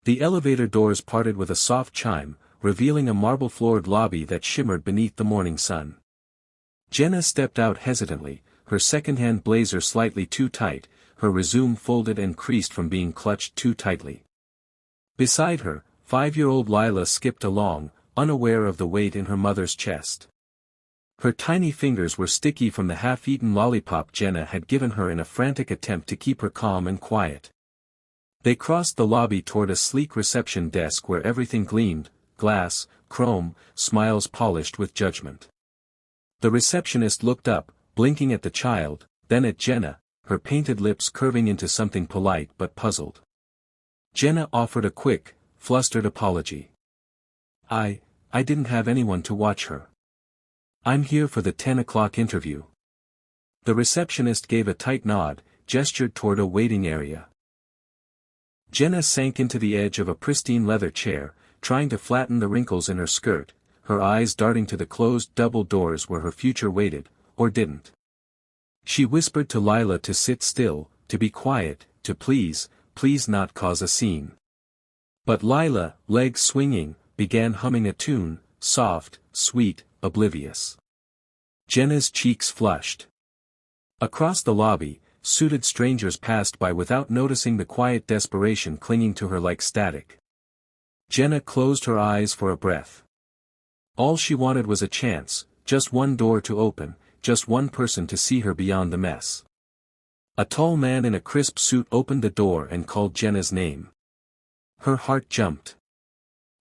The elevator doors parted with a soft chime, revealing a marble-floored lobby that shimmered beneath the morning sun. Jenna stepped out hesitantly, her second-hand blazer slightly too tight, her resume folded and creased from being clutched too tightly. Beside her, 5-year-old Lila skipped along, unaware of the weight in her mother's chest. Her tiny fingers were sticky from the half-eaten lollipop Jenna had given her in a frantic attempt to keep her calm and quiet. They crossed the lobby toward a sleek reception desk where everything gleamed, glass, chrome, smiles polished with judgment. The receptionist looked up, blinking at the child, then at Jenna, her painted lips curving into something polite but puzzled. Jenna offered a quick, flustered apology. I didn't have anyone to watch her. I'm here for the 10 o'clock interview. The receptionist gave a tight nod, gestured toward a waiting area. Jenna sank into the edge of a pristine leather chair, trying to flatten the wrinkles in her skirt, her eyes darting to the closed double doors where her future waited, or didn't. She whispered to Lila to sit still, to be quiet, to please not cause a scene. But Lila, legs swinging, began humming a tune, soft, sweet, oblivious. Jenna's cheeks flushed. Across the lobby, suited strangers passed by without noticing the quiet desperation clinging to her like static. Jenna closed her eyes for a breath. All she wanted was a chance, just one door to open, just one person to see her beyond the mess. A tall man in a crisp suit opened the door and called Jenna's name. Her heart jumped.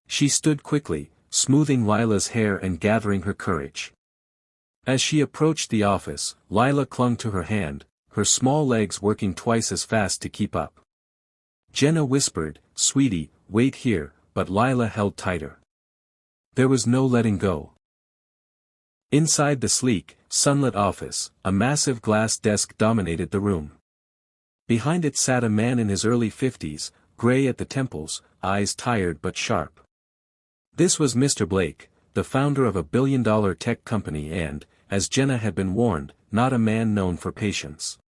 She stood quickly, smoothing Lila's hair and gathering her courage. As she approached the office, Lila clung to her hand, her small legs working twice as fast to keep up. Jenna whispered, "Sweetie, wait here," but Lila held tighter. There was no letting go. Inside the sleek, sunlit office, a massive glass desk dominated the room. Behind it sat a man in his early 50s, gray at the temples, eyes tired but sharp. This was Mr. Blake, the founder of a billion-dollar tech company and, as Jenna had been warned, not a man known for patience.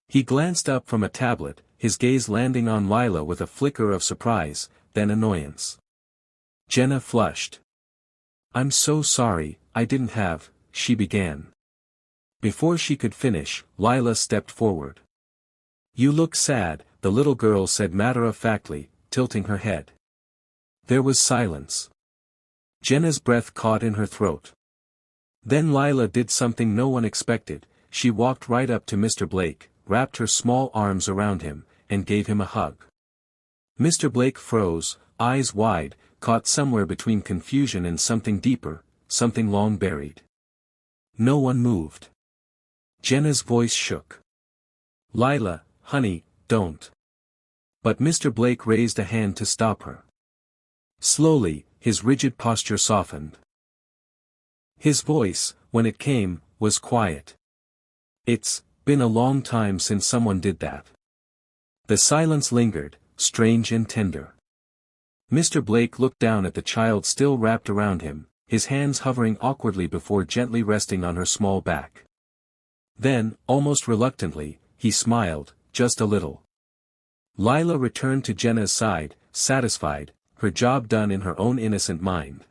He glanced up from a tablet, his gaze landing on Lila with a flicker of surprise, then annoyance. Jenna flushed. "I'm so sorry, I didn't have," she began. Before she could finish, Lila stepped forward. "You look sad," the little girl said matter-of-factly, tilting her head. There was silence. Jenna's breath caught in her throat. Then Lila did something no one expected. She walked right up to Mr. Blake, wrapped her small arms around him, and gave him a hug. Mr. Blake froze, eyes wide, caught somewhere between confusion and something deeper, something long buried. No one moved. Jenna's voice shook. "Lila, honey, don't." But Mr. Blake raised a hand to stop her. Slowly, his rigid posture softened. His voice, when it came, was quiet. "It's been a long time since someone did that." The silence lingered, strange and tender. Mr. Blake looked down at the child still wrapped around him, his hands hovering awkwardly before gently resting on her small back. Then, almost reluctantly, he smiled, just a little. Lila returned to Jenna's side, satisfied, her job done in her own innocent mind.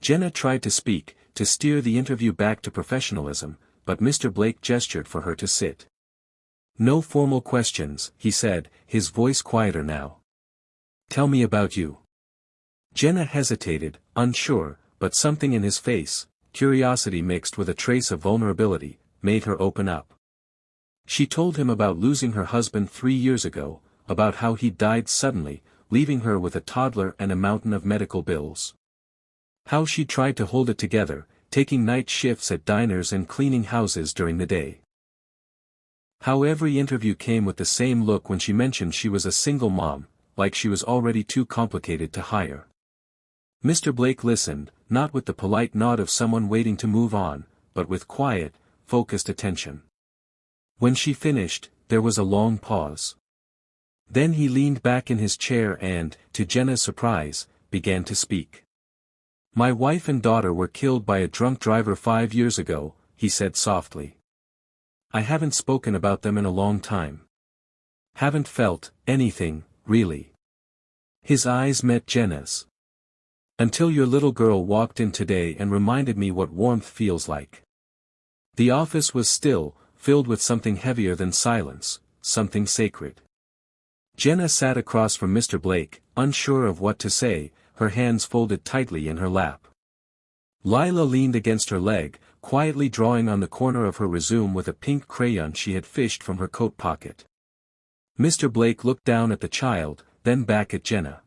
Jenna tried to speak, to steer the interview back to professionalism, but Mr. Blake gestured for her to sit. "No formal questions," he said, his voice quieter now. "Tell me about you." Jenna hesitated, unsure, but something in his face, curiosity mixed with a trace of vulnerability, made her open up. She told him about losing her husband 3 years ago, about how he died suddenly, leaving her with a toddler and a mountain of medical bills. How she tried to hold it together, taking night shifts at diners and cleaning houses during the day. How every interview came with the same look when she mentioned she was a single mom, like she was already too complicated to hire. Mr. Blake listened, not with the polite nod of someone waiting to move on, but with quiet, focused attention. When she finished, there was a long pause. Then he leaned back in his chair and, to Jenna's surprise, began to speak. "My wife and daughter were killed by a drunk driver 5 years ago," he said softly. "I haven't spoken about them in a long time. Haven't felt anything, really. His eyes met Jenna's. Until your little girl walked in today and reminded me what warmth feels like. The office was still, filled with something heavier than silence, something sacred. Jenna sat across from Mr. Blake, unsure of what to say, her hands folded tightly in her lap. Lila leaned against her leg, quietly drawing on the corner of her resume with a pink crayon she had fished from her coat pocket. Mr. Blake looked down at the child, then back at Jenna.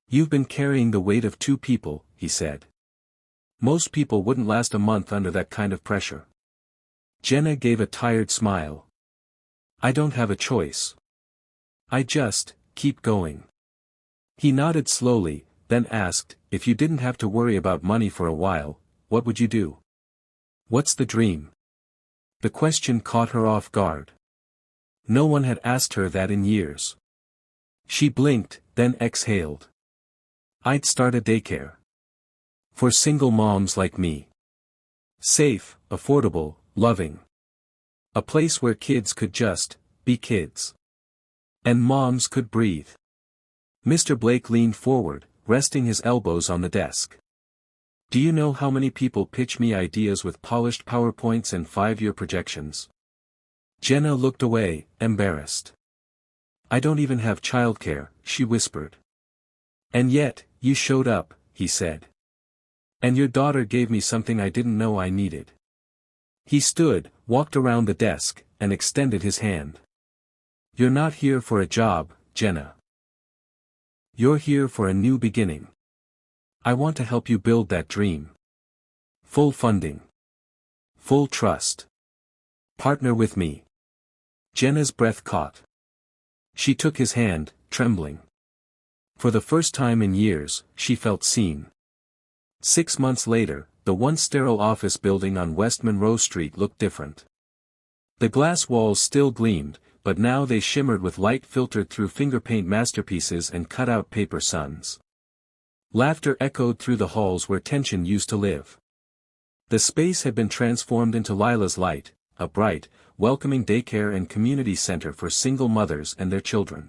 "You've been carrying the weight of two people," he said. "Most people wouldn't last a month under that kind of pressure." Jenna gave a tired smile. "I don't have a choice. I just keep going." He nodded slowly, then asked, "If you didn't have to worry about money for a while, what would you do? What's the dream?" The question caught her off guard. No one had asked her that in years. She blinked, then exhaled. "I'd start a daycare. For single moms like me. Safe, affordable, loving. A place where kids could just be kids. And moms could breathe." Mr. Blake leaned forward, resting his elbows on the desk. "Do you know how many people pitch me ideas with polished PowerPoints and 5-year projections?" Jenna looked away, embarrassed. "I don't even have childcare," she whispered. "And yet, you showed up," he said. "And your daughter gave me something I didn't know I needed." He stood, walked around the desk, and extended his hand. "You're not here for a job, Jenna. You're here for a new beginning. I want to help you build that dream. Full funding. Full trust. Partner with me." Jenna's breath caught. She took his hand, trembling. For the first time in years, she felt seen. 6 months later, the once sterile office building on West Monroe Street looked different. The glass walls still gleamed, but now they shimmered with light filtered through fingerpaint masterpieces and cut-out paper suns. Laughter echoed through the halls where tension used to live. The space had been transformed into Lila's Light, a bright, welcoming daycare and community center for single mothers and their children.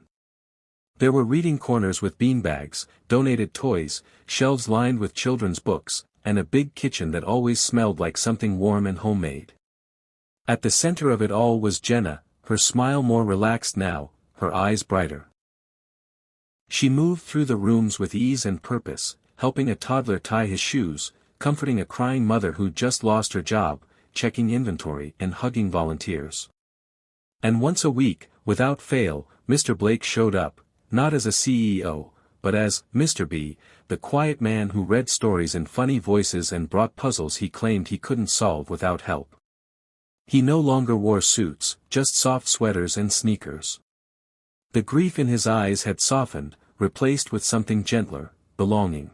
There were reading corners with beanbags, donated toys, shelves lined with children's books, and a big kitchen that always smelled like something warm and homemade. At the center of it all was Jenna, her smile more relaxed now, her eyes brighter. She moved through the rooms with ease and purpose, helping a toddler tie his shoes, comforting a crying mother who'd just lost her job, checking inventory and hugging volunteers. And once a week, without fail, Mr. Blake showed up, not as a CEO, but as Mr. B, the quiet man who read stories in funny voices and brought puzzles he claimed he couldn't solve without help. He no longer wore suits, just soft sweaters and sneakers. The grief in his eyes had softened, replaced with something gentler, belonging.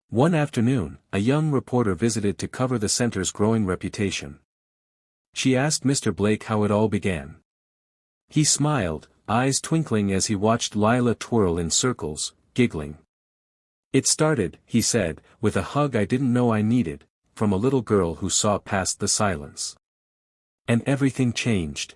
One afternoon, a young reporter visited to cover the center's growing reputation. She asked Mr. Blake how it all began. He smiled, eyes twinkling as he watched Lila twirl in circles, giggling. "It started," he said, "with a hug I didn't know I needed, from a little girl who saw past the silence. And everything changed.